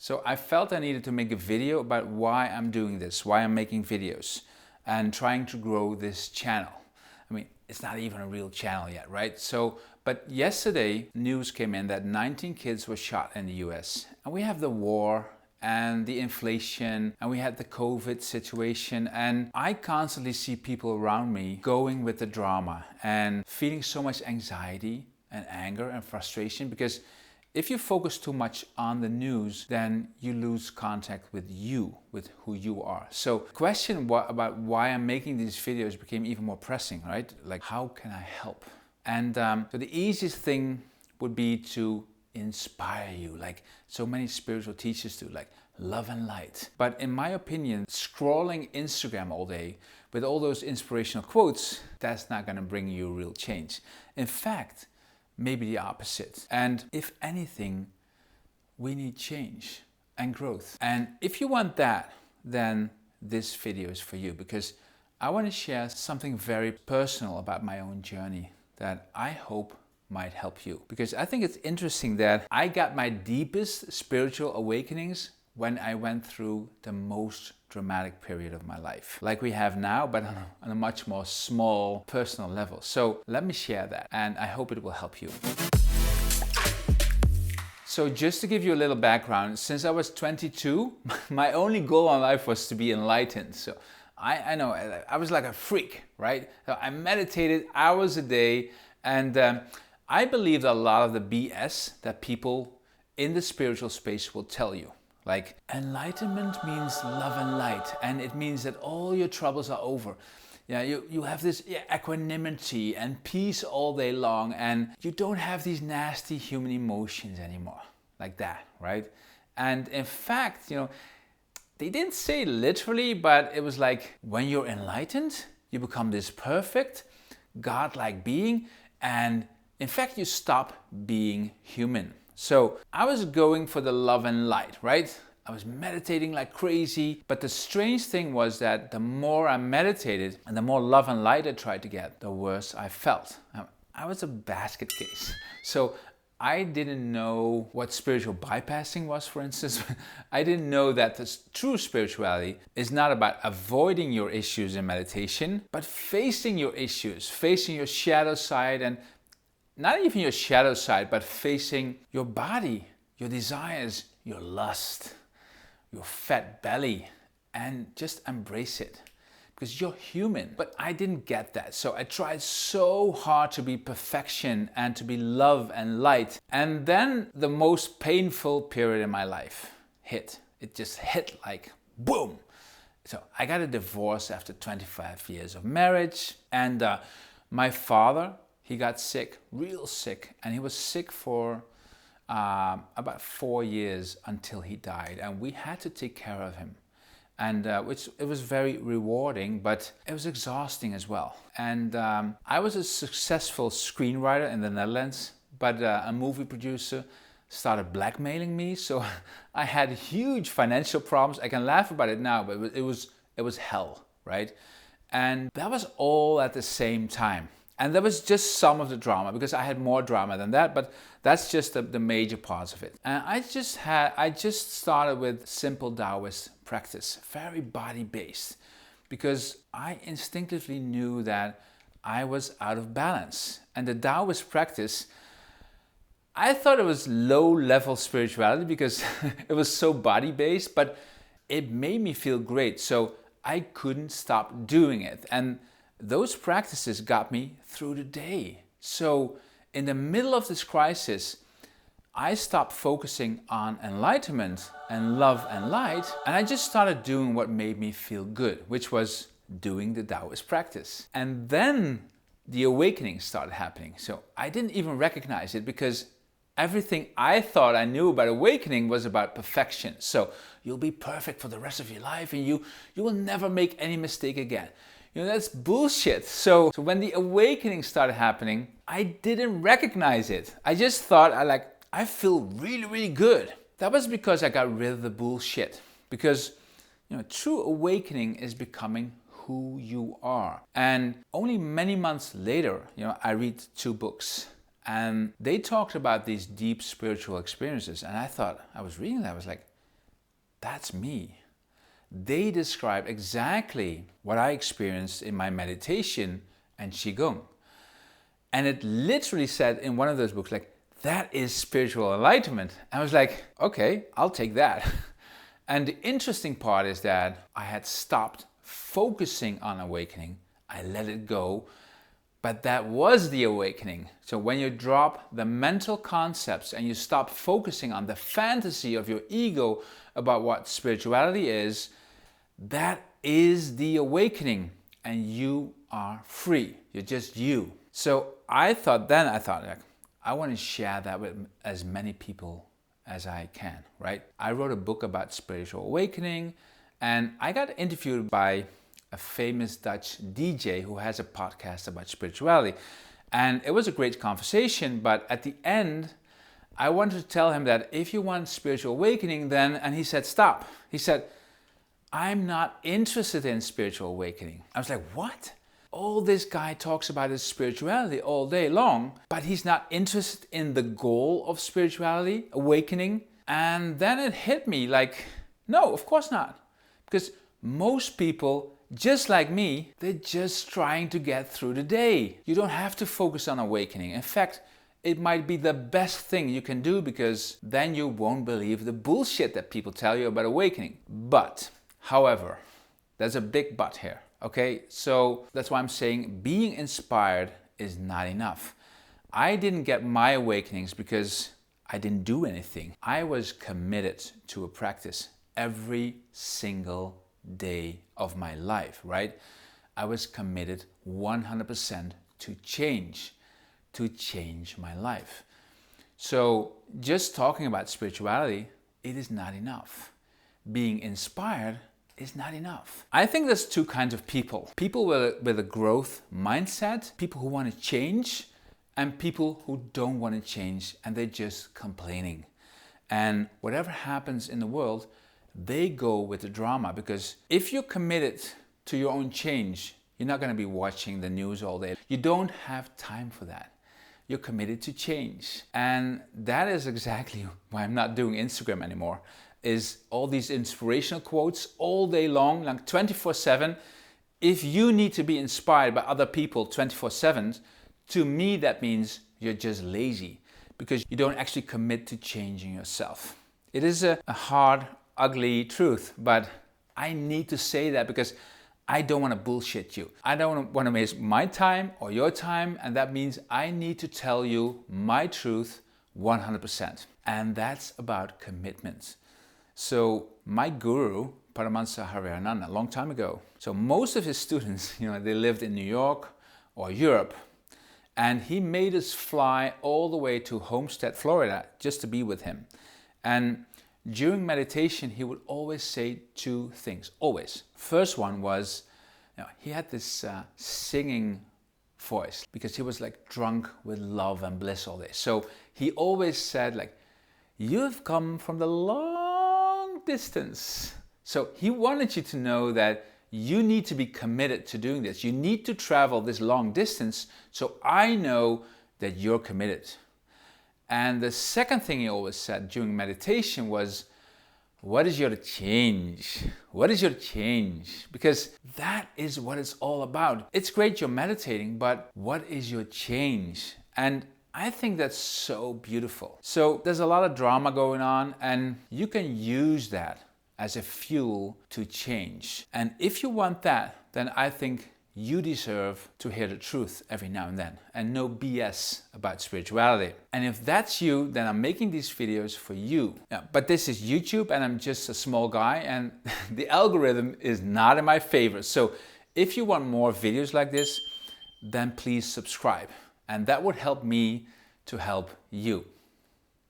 So I felt I needed to make a video about why I'm doing this, why I'm making videos and trying to grow this channel. I mean, it's not even a real channel yet, right? But yesterday news came in that 19 kids were shot in the US. And we have the war and the inflation, and we had the COVID situation, and I constantly see people around me going with the drama and feeling so much anxiety and anger and frustration, because if you focus too much on the news, then you lose contact with you, with who you are. So the question about why I'm making these videos became even more pressing, right? Like, how can I help? And so the easiest thing would be to inspire you, like so many spiritual teachers do, like love and light. But in my opinion, scrolling Instagram all day with all those inspirational quotes, that's not going to bring you real change. In fact, maybe the opposite. And if anything, we need change and growth. And if you want that, then this video is for you, because I want to share something very personal about my own journey that I hope might help you. Because I think it's interesting that I got my deepest spiritual awakenings when I went through the most dramatic period of my life, like we have now, but on a much more small personal level. So let me share that, and I hope it will help you. So just to give you a little background, since I was 22, my only goal in life was to be enlightened. So I know, I was like a freak, right? So I meditated hours a day, and I believed a lot of the BS that people in the spiritual space will tell you. Like, enlightenment means love and light, and it means that all your troubles are over. Yeah, you have this equanimity and peace all day long, and you don't have these nasty human emotions anymore, like that, right? And in fact, they didn't say literally, but it was like, when you're enlightened, you become this perfect, godlike being, and in fact, you stop being human. So I was going for the love and light, right? I was meditating like crazy, but the strange thing was that the more I meditated and the more love and light I tried to get, the worse I felt. I was a basket case. So I didn't know what spiritual bypassing was, for instance. I didn't know that the true spirituality is not about avoiding your issues in meditation, but facing your issues, facing your shadow side, and not even your shadow side, but facing your body, your desires, your lust, your fat belly, and just embrace it, because you're human. But I didn't get that. So I tried so hard to be perfection and to be love and light. And then the most painful period in my life hit. It just hit like boom. So I got a divorce after 25 years of marriage, and my father, he got sick, real sick, and he was sick for about 4 years until he died, and we had to take care of him. And which it was very rewarding, but it was exhausting as well. And I was a successful screenwriter in the Netherlands, but a movie producer started blackmailing me, so I had huge financial problems. I can laugh about it now, but it was hell, right? And that was all at the same time. And that was just some of the drama, because I had more drama than that, but that's just the major parts of it. And I just started with simple Taoist practice, very body-based, because I instinctively knew that I was out of balance. And the Taoist practice, I thought it was low-level spirituality because it was so body-based, but it made me feel great, so I couldn't stop doing it. And those practices got me through the day. So in the middle of this crisis, I stopped focusing on enlightenment and love and light, and I just started doing what made me feel good, which was doing the Taoist practice. And then the awakening started happening. So I didn't even recognize it, because everything I thought I knew about awakening was about perfection. So you'll be perfect for the rest of your life, and you will never make any mistake again. That's bullshit. So when the awakening started happening, I didn't recognize it. I just thought I feel really, really good. That was because I got rid of the bullshit. Because true awakening is becoming who you are. And only many months later, I read 2 books, and they talked about these deep spiritual experiences. And I thought, I was reading that, I was like, that's me. They describe exactly what I experienced in my meditation and Qigong. And it literally said in one of those books, like, that is spiritual enlightenment. I was like, okay, I'll take that. And the interesting part is that I had stopped focusing on awakening. I let it go. But that was the awakening. So when you drop the mental concepts and you stop focusing on the fantasy of your ego about what spirituality is, that is the awakening. And you are free. You're just you. So I thought, like, I want to share that with as many people as I can, right? I wrote a book about spiritual awakening, and I got interviewed by a famous Dutch DJ who has a podcast about spirituality. And it was a great conversation, but at the end, I wanted to tell him that if you want spiritual awakening, then, and he said, stop. He said, I'm not interested in spiritual awakening. I was like, what? All this guy talks about is spirituality all day long, but he's not interested in the goal of spirituality, awakening. And then it hit me like, no, of course not. Because most people, just like me, they're just trying to get through the day. You don't have to focus on awakening. In fact, it might be the best thing you can do, because then you won't believe the bullshit that people tell you about awakening. But, however, there's a big but here. Okay, so that's why I'm saying being inspired is not enough. I didn't get my awakenings because I didn't do anything. I was committed to a practice every single day of my life, right? I was committed 100% to change my life. So just talking about spirituality, it is not enough. Being inspired is not enough. I think there's two kinds of people. People with a growth mindset, people who want to change, and people who don't want to change and they're just complaining. And whatever happens in the world, they go with the drama, because if you're committed to your own change, you're not going to be watching the news all day. You don't have time for that. You're committed to change. And that is exactly why I'm not doing Instagram anymore. Is all these inspirational quotes all day long, like 24/7. If you need to be inspired by other people 24/7, to me that means you're just lazy, because you don't actually commit to changing yourself. It is a hard, ugly truth, but I need to say that because I don't want to bullshit you. I don't want to waste my time or your time, and that means I need to tell you my truth 100%. And that's about commitment. So my guru, Paramahamsa Hariharananda, a long time ago. So most of his students, they lived in New York or Europe. And he made us fly all the way to Homestead, Florida, just to be with him. And during meditation, he would always say two things, always. First one was, he had this singing voice, because he was like drunk with love and bliss all day. So he always said, like, you've come from the long distance. So he wanted you to know that you need to be committed to doing this. You need to travel this long distance, so I know that you're committed. And the second thing he always said during meditation was, what is your change? What is your change? Because that is what it's all about. It's great you're meditating, but what is your change? And I think that's so beautiful. So there's a lot of drama going on, and you can use that as a fuel to change. And if you want that, then I think you deserve to hear the truth every now and then, and no BS about spirituality. And if that's you, then I'm making these videos for you. But this is YouTube, and I'm just a small guy, and the algorithm is not in my favor. So if you want more videos like this, then please subscribe. And that would help me to help you.